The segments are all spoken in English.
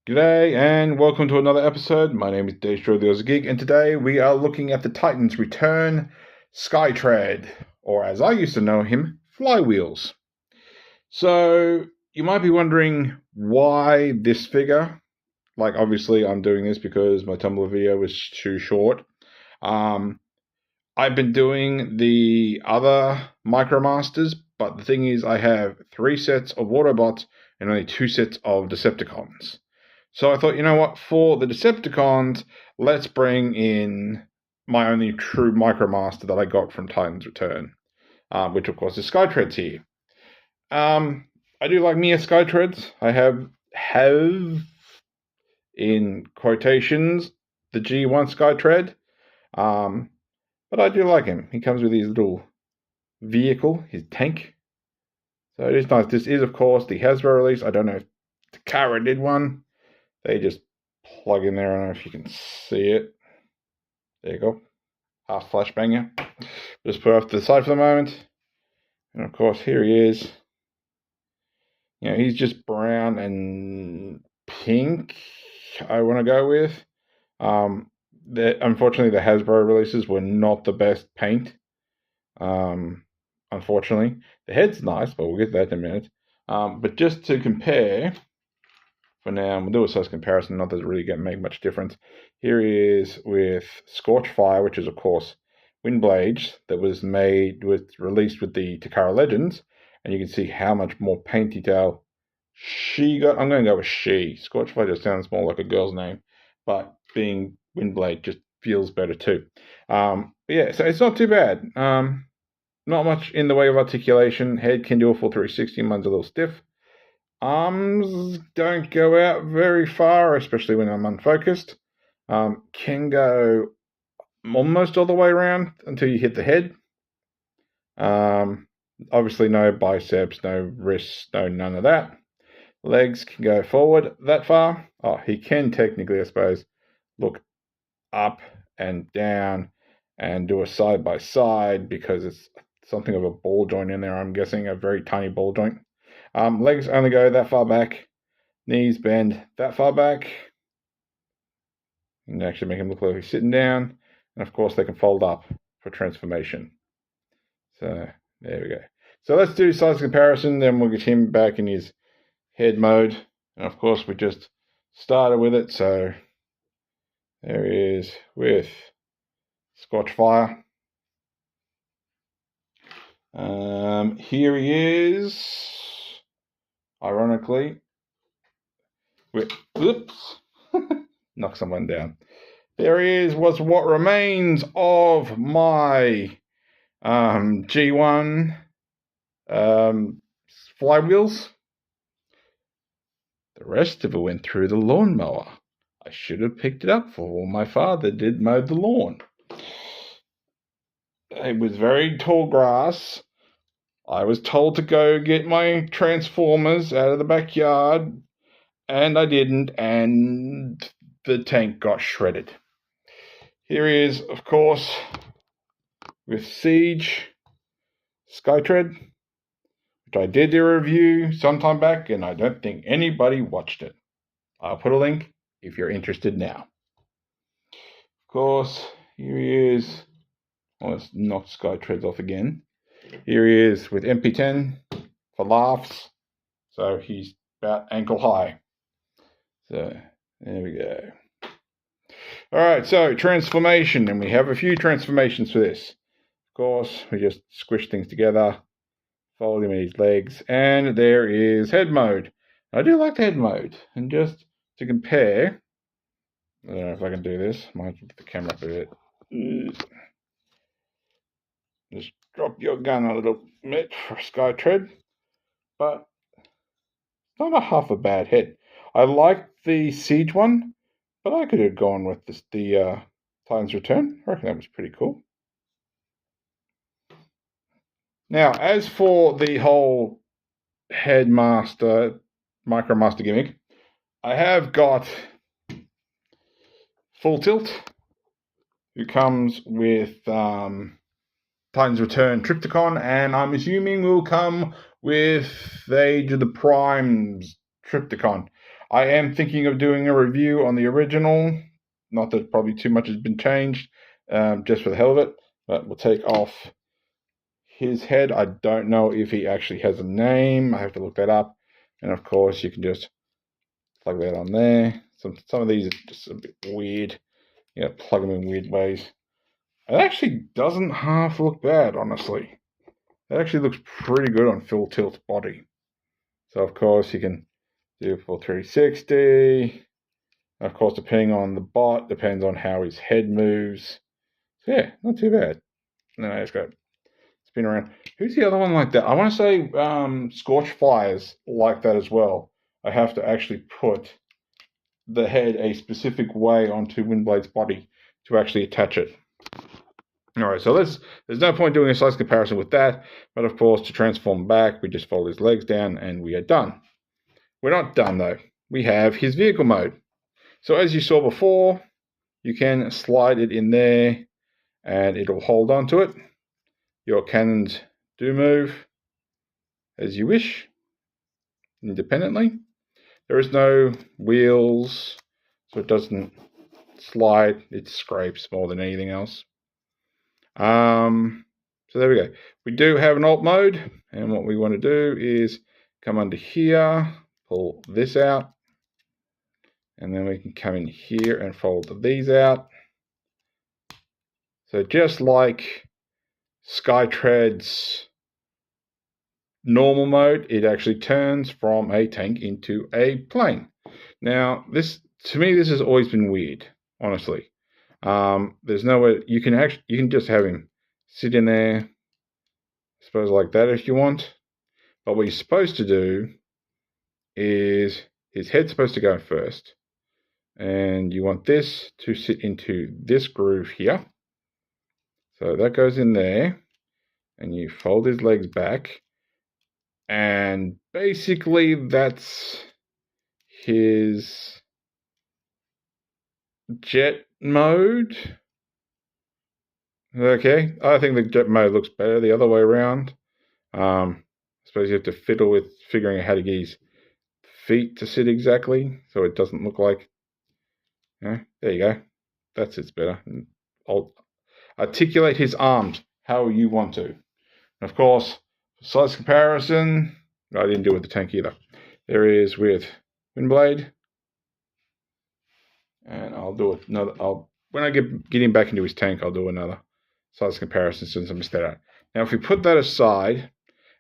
G'day and welcome to another episode. My name is Daethstro, the Aussie Geek, and today we are looking at the Titan's return, Skytread, or as I used to know him, Flywheels. So you might be wondering why this figure. Like, obviously I'm doing this because my Tumblr video was too short. I've been doing the other Micromasters, but the thing is I have 3 sets of Autobots and only 2 sets of Decepticons. So I thought, you know what, for the Decepticons, let's bring in my only true Micromaster that I got from Titan's Return, which of course is Skytreads here. I do like me a Skytreads. I have in quotations the G1 Skytread, but I do like him. He comes with his little vehicle, his tank. So it is nice. This is of course the Hasbro release. I don't know if Takara did one. They just plug in there. I don't know if you can see it. There you go. Half flashbanger. Just put it off to the side for the moment. And of course, here he is. You know, he's just brown and pink, I want to go with. Unfortunately, the Hasbro releases were not the best paint. Unfortunately. The head's nice, but we'll get to that in a minute. But just to compare... For now, we'll do a size comparison, not that it really going to make much difference. Here he is with Scorch Fire, which is, of course, Windblades, that was released with the Takara Legends. And you can see how much more paint detail she got. I'm going to go with she. Scorch Fire just sounds more like a girl's name, but being Windblade just feels better too. Yeah, so it's not too bad. Not much in the way of articulation. Head can do a full 360, mine's a little stiff. Arms don't go out very far, especially when I'm unfocused. Can go almost all the way around until you hit the head. Obviously no biceps, no wrists, no none of that. Legs can go forward that far. Oh, he can technically, I suppose, look up and down and do a side by side because it's something of a ball joint in there, I'm guessing, a very tiny ball joint. Legs only go that far back. Knees bend that far back. And actually make him look like he's sitting down. And of course, they can fold up for transformation. So, there we go. So let's do size comparison. Then we'll get him back in his head mode. And of course, we just started with it. So, there he is with Scorch Fire. Here he is. Ironically, oops, knock someone down. There he is. Was what remains of my G1 Flywheels. The rest of it went through the lawnmower. I should have picked it up for my father did mow the lawn. It was very tall grass. I was told to go get my Transformers out of the backyard, and I didn't, and the tank got shredded. Here he is, of course, with Siege Skytread, which I did a review sometime back, and I don't think anybody watched it. I'll put a link if you're interested now. Of course, here he is. Let's knock Skytreads off again. Here he is with MP10 for laughs. So he's about ankle high. So there we go. Alright, so transformation. And we have a few transformations for this. Of course, we just squish things together. Fold him in his legs. And there is head mode. I do like the head mode. And just to compare. I don't know if I can do this. Might put the camera up a bit. Just drop your gun a little bit for Skytread, but not a half a bad head. I like the Siege one, but I could have gone with the Titan's Return. I reckon that was pretty cool. Now, as for the whole Headmaster, Micromaster gimmick, I have got Full Tilt, who comes with Titan's Return Triptychon, and I'm assuming will come with the Age of the Primes Triptychon. I am thinking of doing a review on the original. Not that probably too much has been changed, just for the hell of it. But we'll take off his head. I don't know if he actually has a name. I have to look that up. And of course, you can just plug that on there. Some of these are just a bit weird. You know, plug them in weird ways. It actually doesn't half look bad, honestly. It actually looks pretty good on full tilt body. So of course you can do full 360. Of course, depending on the bot, depends on how his head moves. So yeah, not too bad. No, let's go spin around. Who's the other one like that? I want to say Scorch Fires like that as well. I have to actually put the head a specific way onto Windblade's body to actually attach it. Alright, so there's no point doing a size comparison with that, but of course to transform back, we just fold his legs down and we are done. We're not done though. We have his vehicle mode. So as you saw before, you can slide it in there and it'll hold on to it. Your cannons do move as you wish, independently. There is no wheels, so it doesn't slide, it scrapes more than anything else. So there we go. We do have an alt mode, and what we want to do is come under here, pull this out, and then we can come in here and fold these out. So just like Skytreads normal mode, it actually turns from a tank into a plane. Now, to me, this has always been weird, honestly. There's no way you can just have him sit in there, I suppose like that if you want. But what you're supposed to do is his head's supposed to go first, and you want this to sit into this groove here. So that goes in there, and you fold his legs back, and basically that's his jet mode. Okay, I think the jet mode looks better the other way around. I suppose you have to fiddle with figuring out how to get his feet to sit exactly, so it doesn't look like, there you go. That sits better. I'll articulate his arms how you want to. And of course, size comparison, I didn't do it with the tank either. There is with Windblade. And I'll do another, when I get him back into his tank, I'll do another size comparison since I missed that out. Now, if we put that aside,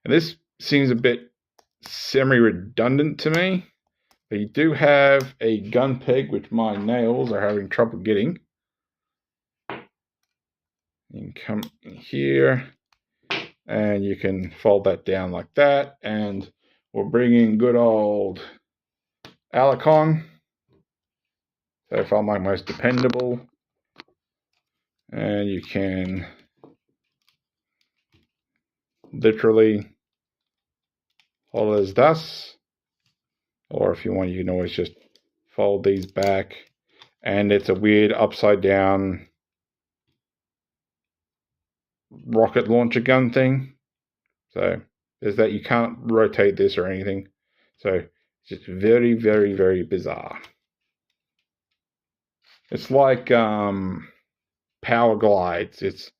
and this seems a bit semi-redundant to me, but you do have a gun peg, which my nails are having trouble getting. You can come in here, and you can fold that down like that, and we'll bring in good old Alicon. So far my most dependable. And you can literally hold it as thus. Or if you want, you can always just fold these back. And it's a weird upside down rocket launcher gun thing. So there's that. You can't rotate this or anything. So it's just very, very, very bizarre. It's like power glides. It's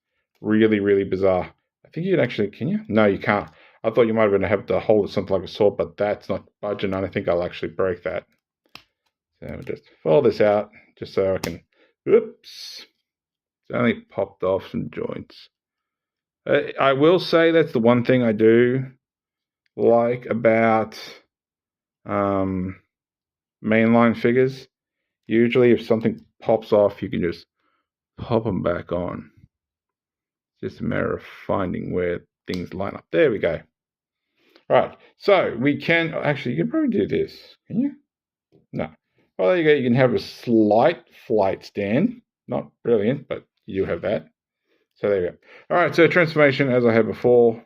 really, really bizarre. I think you can actually, can you? No, you can't. I thought you might have to hold it something like a sword, but that's not budging, and I think I'll actually break that. So I'll just fold this out just so I can, oops. It's only popped off some joints. I will say that's the one thing I do like about mainline figures. Usually if something pops off, you can just pop them back on. It's just a matter of finding where things line up. There we go. Right, so we can, actually, you can probably do this. Can you? No. Well, there you go. You can have a slight flight stand. Not brilliant, but you do have that. So there you go. All right, so transformation, as I had before,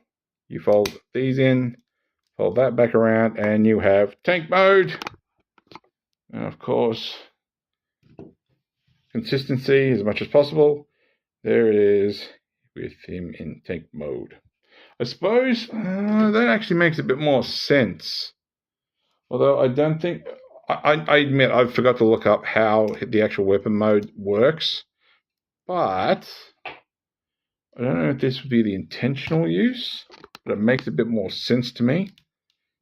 you fold these in, fold that back around, and you have tank mode. And of course, consistency as much as possible. There it is with him in tank mode. I suppose that actually makes a bit more sense. Although I don't think, I admit I forgot to look up how the actual weapon mode works, but I don't know if this would be the intentional use, but it makes a bit more sense to me,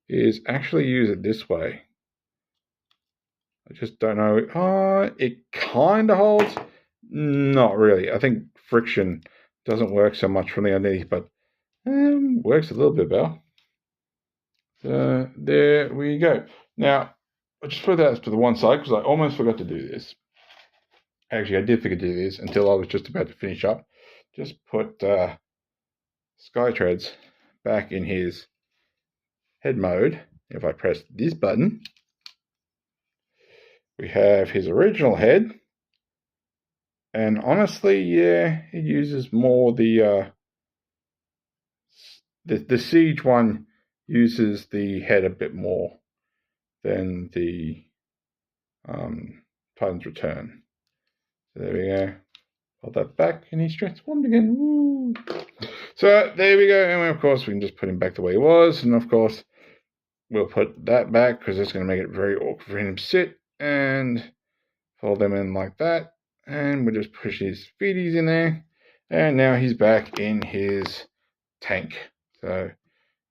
is actually use it this way. I just don't know. It kind of holds. Not really. I think friction doesn't work so much from the underneath, but works a little bit better. So there we go. Now, I'll just put that to the one side because I almost forgot to do this. Actually, I did forget to do this until I was just about to finish up. Just put Skytreads back in his head mode. If I press this button, we have his original head. And honestly, yeah, it uses more the Siege one uses the head a bit more than the Titan's Return. So there we go. Hold that back, and he's transformed again. Woo! So there we go, and of course we can just put him back the way he was, and of course we'll put that back because it's going to make it very awkward for him to sit, and fold them in like that, and we'll just push his feeties in there, and now he's back in his tank. So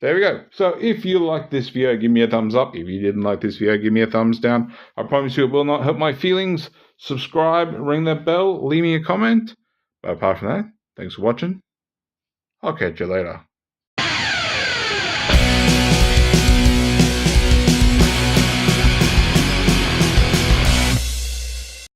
there we go. So if you like this video, give me a thumbs up. If you didn't like this video, give me a thumbs down. I promise you it will not hurt my feelings. Subscribe, ring that bell, leave me a comment. But apart from that, thanks for watching. I'll catch you later.